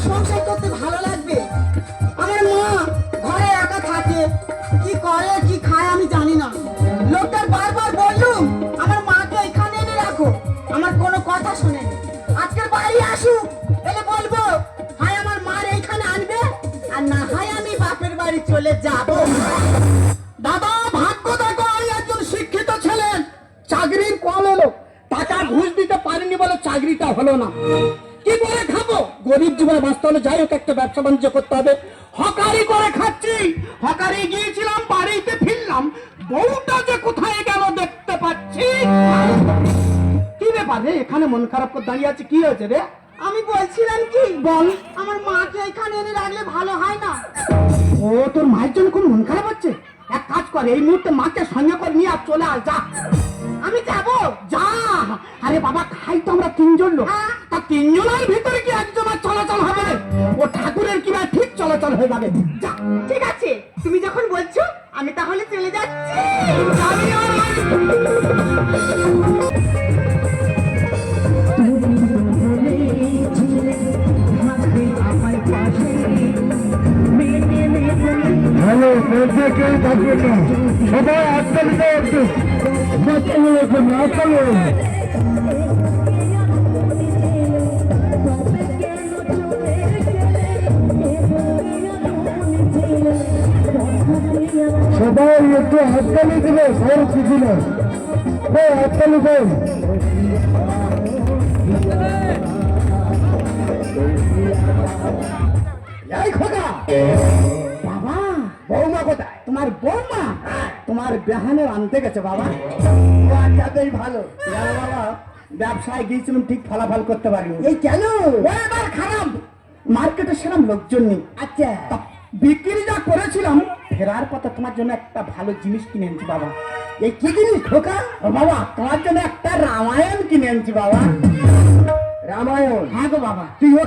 সংসার করতে ভালো লাগবে। আমার মা ঘরে একা থাকে, কি করে কি খায় আমি জানি না। লোকটার বারবার বললুম আমার মাকে এখানে এনে রাখো, আমার কোনো কথা শোনেনি। আজকের বাড়ি আসুক, এলে বলবো হয় আমার মার এইখানে আনবে, আর না হয় আমি বাপের বাড়ি চলে যাব। দাদা ভাগ্য দেখো, আমি একজন শিক্ষিত ছেলে, চাকরির কল এলো, টাকা ঘুষ দিতে পারিনি বলে চাকরিটা হলো না। কি করে খাবো? গরিব জীবনে বাঁচতে হলে যাই হোক একটা ব্যবসা বাণিজ্য করতে হবে। হকারি করে খাচ্ছি। হকারি গিয়েছিলাম, বাড়িতে ফিরলাম, বউটা যে কোথায় গেল দেখতে পাচ্ছি। কি ব্যাপার রে, এখানে মন খারাপ করে দাঁড়িয়ে আছে, কি হয়েছে রে? আমি বলছিলাম কি, বল। আমার মাকে এখানে এনে রাখলে ভালো হয় না? ও তোর মায়ের জন্য খুব মন খারাপ হচ্ছে। এক কাজ কর, এই মুহূর্তে মাকে সঙ্গে করে নিয়ে আর চলে আয়, যা। আমি যাব? যা। আরে বাবা, খাই তো আমরা তিনজন লোক, তা তিনজনের ভিতরে কি একজনের চলাচল হবে? ও ঠাকুরের কিনা ঠিক চলাচল হয়ে যাবে, যা। ঠিক আছে, তুমি যখন বলছো আমি তাহলে চলে যাচ্ছি। হ্যালো, মধ্যে কেউ থাকবে না, সবাই আটকালিতে একটু আটকালো। সবাই একটু হাততালি দিলে ঘর কিছু না, হাততালি দেয়। এই খোকা, বাবা বৌমা কোথায়? তোমার বৌমা তোমার বেহানে আনতে গেছে বাবা। আচ্ছা, বেশ ভালো। বাবা ব্যবসায় গিয়েছিলাম, ঠিক ফলাফল করতে পারিনি। এই কেন? এবার খারাপ, মার্কেটে সেরকম লোকজন নেই। আচ্ছা, বিক্রি যা করেছিলাম, ফেরার পথে তোমার জন্য একটা ভালো জিনিস কিনে এনেছি বাবা। এই কি জিনিস খোকা? বাবা তোমার জন্য একটা রামায়ণ কিনে এনেছি বাবা। রামায়ণ? হ্যাঁ গো বাবা। তুইও